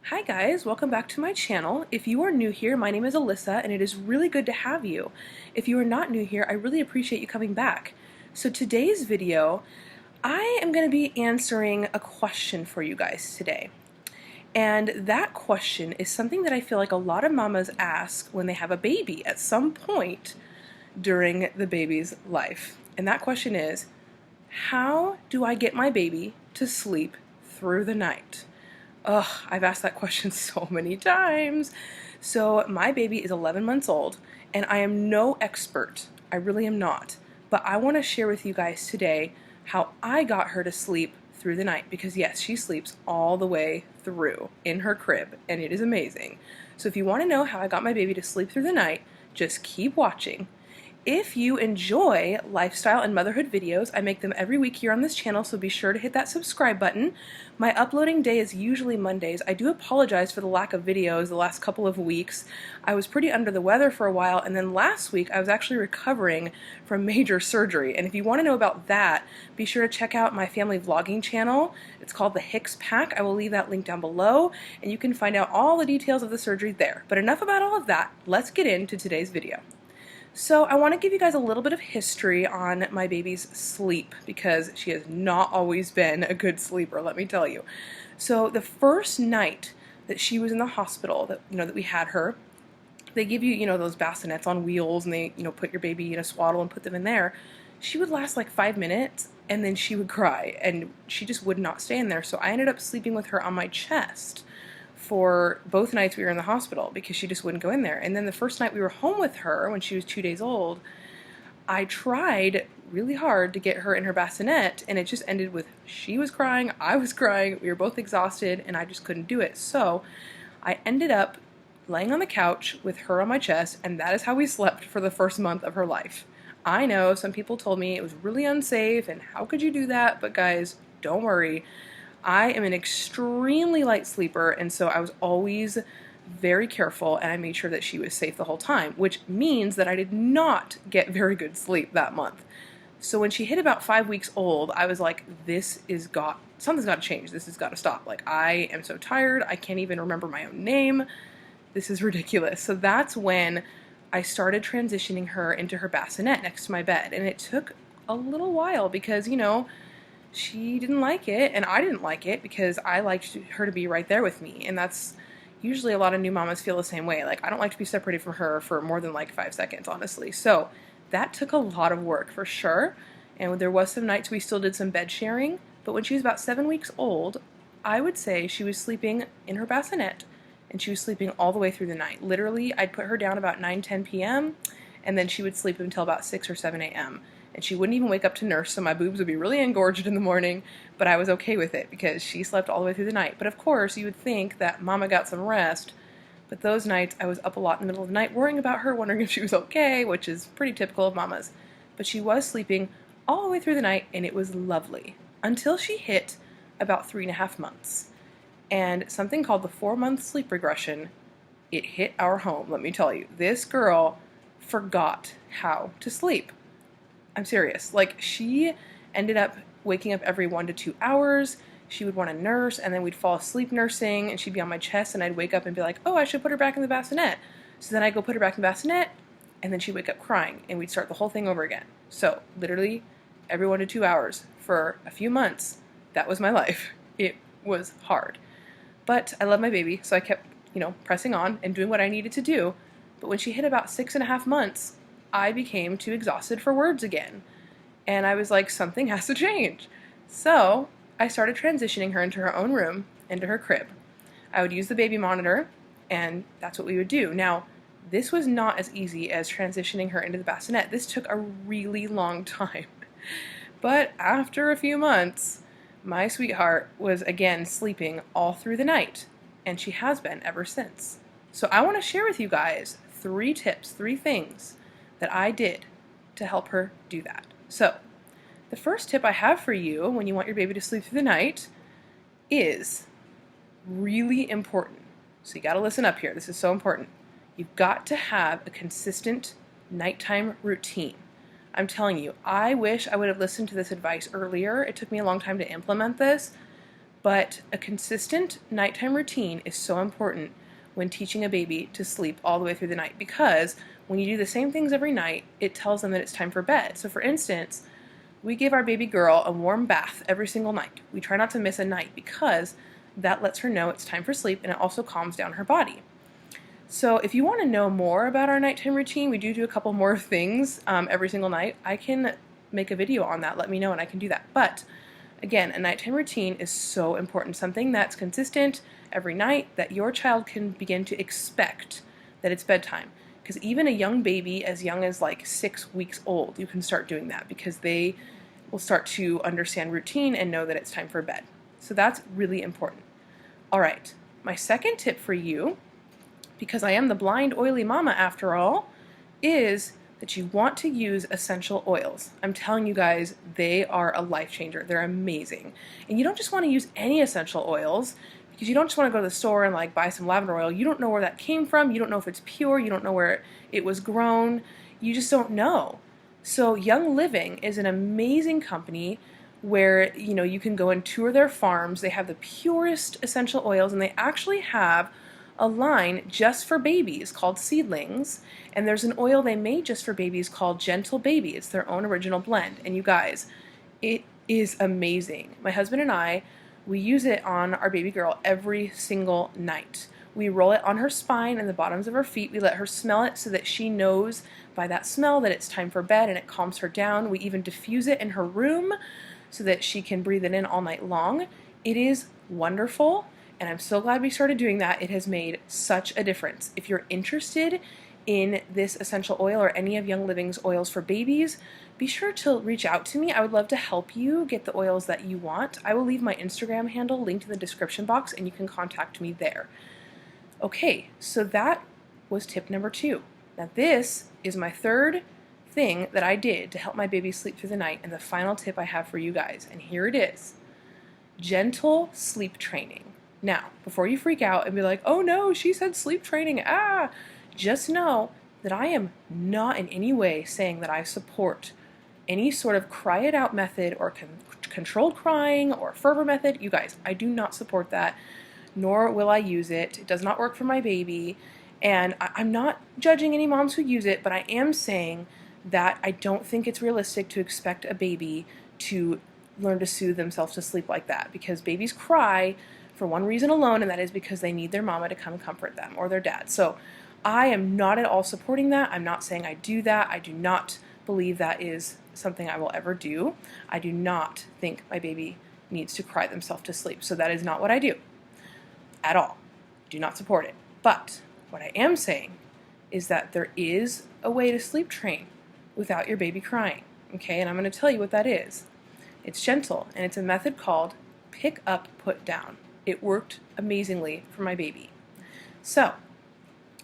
Hi guys, welcome back to my channel. If you are new here, my name is Alyssa and it is really good to have you. If you are not new here, I really appreciate you coming back. So today's video, I am going to be answering a question for you guys today. And that question is something that I feel like a lot of mamas ask when they have a baby at some point during the baby's life. And that question is, how do I get my baby to sleep through the night? Ugh, I've asked that question so many times. So my baby is 11 months old and I am no expert. I really am not. But I want to share with you guys today how I got her to sleep through the night, because yes, she sleeps all the way through in her crib and it is amazing. So if you want to know how I got my baby to sleep through the night, just keep watching. If you enjoy lifestyle and motherhood videos, I make them every week here on this channel, so be sure to hit that subscribe button. My uploading day is usually Mondays. I do apologize for the lack of videos the last couple of weeks. I was pretty under the weather for a while, and then last week I was actually recovering from major surgery. And if you want to know about that, be sure to check out my family vlogging channel. It's called The Hicks Pack. I will leave that link down below, and you can find out all the details of the surgery there. But enough about all of that. Let's get into today's video. So I want to give you guys a little bit of history on my baby's sleep, because she has not always been a good sleeper, let me tell you. So the first night that she was in the hospital, that we had her, they give you, those bassinets on wheels, and they, put your baby in a swaddle and put them in there. She would last like 5 minutes and then she would cry and she just would not stay in there. So I ended up sleeping with her on my chest for both nights we were in the hospital because she just wouldn't go in there. And then the first night we were home with her when she was 2 days old, I tried really hard to get her in her bassinet, and it just ended with she was crying, I was crying, we were both exhausted, and I just couldn't do it. So I ended up laying on the couch with her on my chest, and that is how we slept for the first month of her life. I know some people told me it was really unsafe and how could you do that, but guys, don't worry. I am an extremely light sleeper, and so I was always very careful, and I made sure that she was safe the whole time, which means that I did not get very good sleep that month. So when she hit about 5 weeks old, I was like, something's got to change. This has got to stop. Like, I am so tired. I can't even remember my own name. This is ridiculous. So that's when I started transitioning her into her bassinet next to my bed, and it took a little while because, she didn't like it, and I didn't like it because I liked her to be right there with me, and that's usually a lot of new mamas feel the same way. Like, I don't like to be separated from her for more than like 5 seconds, honestly. So that took a lot of work for sure, and there was some nights we still did some bed sharing, but when she was about 7 weeks old, I would say she was sleeping in her bassinet, and she was sleeping all the way through the night. Literally, I'd put her down about 9-10 p.m., and then she would sleep until about 6 or 7 a.m., and she wouldn't even wake up to nurse, so my boobs would be really engorged in the morning, but I was okay with it because she slept all the way through the night. But of course, you would think that mama got some rest, but those nights I was up a lot in the middle of the night worrying about her, wondering if she was okay, which is pretty typical of mamas. But she was sleeping all the way through the night, and it was lovely, until she hit about 3.5 months. And something called the 4-month sleep regression, it hit our home, let me tell you. This girl forgot how to sleep. I'm serious. Like, she ended up waking up every 1 to 2 hours. She would want to nurse, and then we'd fall asleep nursing, and she'd be on my chest, and I'd wake up and be like, oh, I should put her back in the bassinet. So then I'd go put her back in the bassinet, and then she'd wake up crying, and we'd start the whole thing over again. So literally every 1 to 2 hours for a few months, that was my life. It was hard. But I love my baby, so I kept, pressing on and doing what I needed to do. But when she hit about 6.5 months, I became too exhausted for words again. And I was like, something has to change. So I started transitioning her into her own room, into her crib. I would use the baby monitor, and that's what we would do. Now, this was not as easy as transitioning her into the bassinet. This took a really long time. But after a few months, my sweetheart was again sleeping all through the night, and she has been ever since. So I want to share with you guys 3 tips, 3 things that I did to help her do that. So the first tip I have for you when you want your baby to sleep through the night is really important. So you got to listen up here. This is so important. You've got to have a consistent nighttime routine. I'm telling you, I wish I would have listened to this advice earlier. It took me a long time to implement this, But a consistent nighttime routine is so important when teaching a baby to sleep all the way through the night, because when you do the same things every night, it tells them that it's time for bed. So for instance, we give our baby girl a warm bath every single night. We try not to miss a night because that lets her know it's time for sleep, and it also calms down her body. So if you want to know more about our nighttime routine, we do a couple more things every single night. I can make a video on that. Let me know and I can do that. But again, a nighttime routine is so important. Something that's consistent every night, that your child can begin to expect that it's bedtime. Because even a young baby as young as like 6 weeks old, you can start doing that because they will start to understand routine and know that it's time for bed. So that's really important. All right, my second tip for you, because I am the blind oily mama after all, is that you want to use essential oils. I'm telling you guys, they are a life changer. They're amazing. And you don't just want to use any essential oils, because you don't just want to go to the store and like buy some lavender oil. You don't know where that came from. You don't know if it's pure. You don't know where it was grown. You just don't know. So Young Living is an amazing company where you can go and tour their farms. They have the purest essential oils, and they actually have a line just for babies called Seedlings, and there's an oil they made just for babies called Gentle Baby. It's their own original blend, and you guys, it is amazing. My husband and I, we use it on our baby girl every single night. We roll it on her spine and the bottoms of her feet. We let her smell it so that she knows by that smell that it's time for bed, and it calms her down. We even diffuse it in her room so that she can breathe it in all night long. It is wonderful, and I'm so glad we started doing that. It has made such a difference. If you're interested in this essential oil or any of Young Living's oils for babies, be sure to reach out to me. I would love to help you get the oils that you want. I will leave my Instagram handle linked in the description box, and you can contact me there. Okay, so that was tip number 2. Now this is my third thing that I did to help my baby sleep through the night, and the final tip I have for you guys, and here it is. Gentle sleep training. Now, before you freak out and be like, oh no, she said sleep training, just know that I am not in any way saying that I support any sort of cry it out method or controlled crying or fervor method. You guys, I do not support that, nor will I use it. It does not work for my baby, and I'm not judging any moms who use it, but I am saying that I don't think it's realistic to expect a baby to learn to soothe themselves to sleep like that, because babies cry for one reason alone, and that is because they need their mama to come comfort them or their dad. So I am not at all supporting that. I'm not saying I do that. I do not believe that is something I will ever do. I do not think my baby needs to cry themselves to sleep. So that is not what I do at all. Do not support it. But what I am saying is that there is a way to sleep train without your baby crying. Okay, and I'm going to tell you what that is. It's gentle, and it's a method called pick up, put down. It worked amazingly for my baby. So,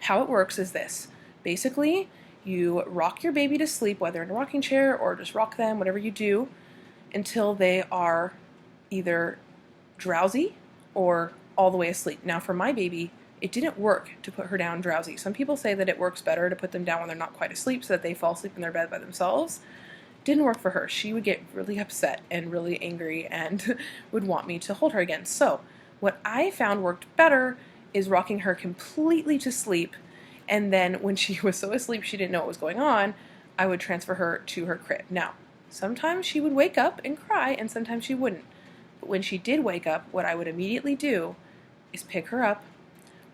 how it works is this. Basically, you rock your baby to sleep, whether in a rocking chair or just rock them, whatever you do, until they are either drowsy or all the way asleep. Now, for my baby, it didn't work to put her down drowsy. Some people say that it works better to put them down when they're not quite asleep so that they fall asleep in their bed by themselves. Didn't work for her. She would get really upset and really angry and would want me to hold her again. So what I found worked better is rocking her completely to sleep, and then when she was so asleep she didn't know what was going on, I would transfer her to her crib. Now, sometimes she would wake up and cry, and sometimes she wouldn't. But when she did wake up, what I would immediately do is pick her up,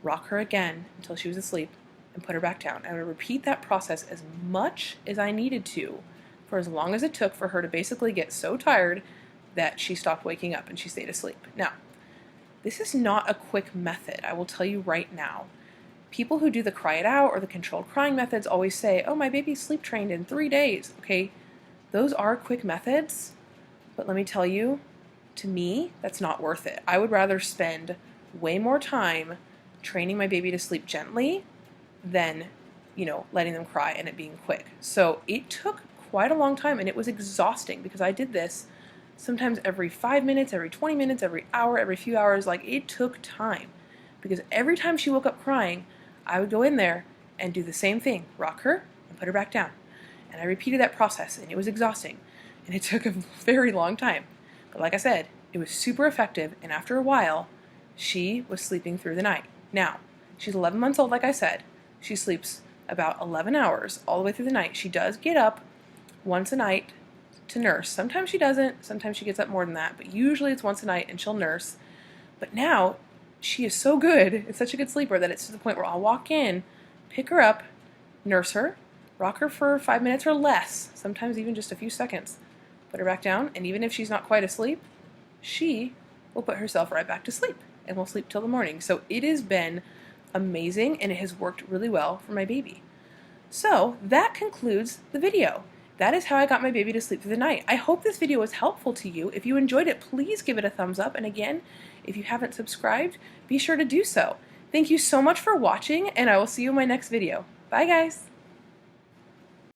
rock her again until she was asleep, and put her back down. I would repeat that process as much as I needed to for as long as it took for her to basically get so tired that she stopped waking up and she stayed asleep. Now, this is not a quick method, I will tell you right now. People who do the cry it out or the controlled crying methods always say, oh, my baby's sleep trained in 3 days. Okay, those are quick methods, but let me tell you, to me, that's not worth it. I would rather spend way more time training my baby to sleep gently than, letting them cry and it being quick. So it took quite a long time, and it was exhausting because I did this sometimes every 5 minutes, every 20 minutes, every hour, every few hours. Like, it took time because every time she woke up crying, I would go in there and do the same thing, rock her and put her back down. And I repeated that process, and it was exhausting, and it took a very long time. But like I said, It was super effective, and after a while, she was sleeping through the night. Now, she's 11 months old, like I said. She sleeps about 11 hours all the way through the night. She does get up once a night to nurse. Sometimes she doesn't. Sometimes she gets up more than that, but usually it's once a night and she'll nurse. But now, she is so good, it's such a good sleeper that it's to the point where I'll walk in, pick her up, nurse her, rock her for 5 minutes or less, sometimes even just a few seconds, put her back down, and even if she's not quite asleep, she will put herself right back to sleep and will sleep till the morning. So it has been amazing, and it has worked really well for my baby. So that concludes the video. That is how I got my baby to sleep through the night. I hope this video was helpful to you. If you enjoyed it, please give it a thumbs up. And again, if you haven't subscribed, be sure to do so. Thank you so much for watching, and I will see you in my next video. Bye, guys.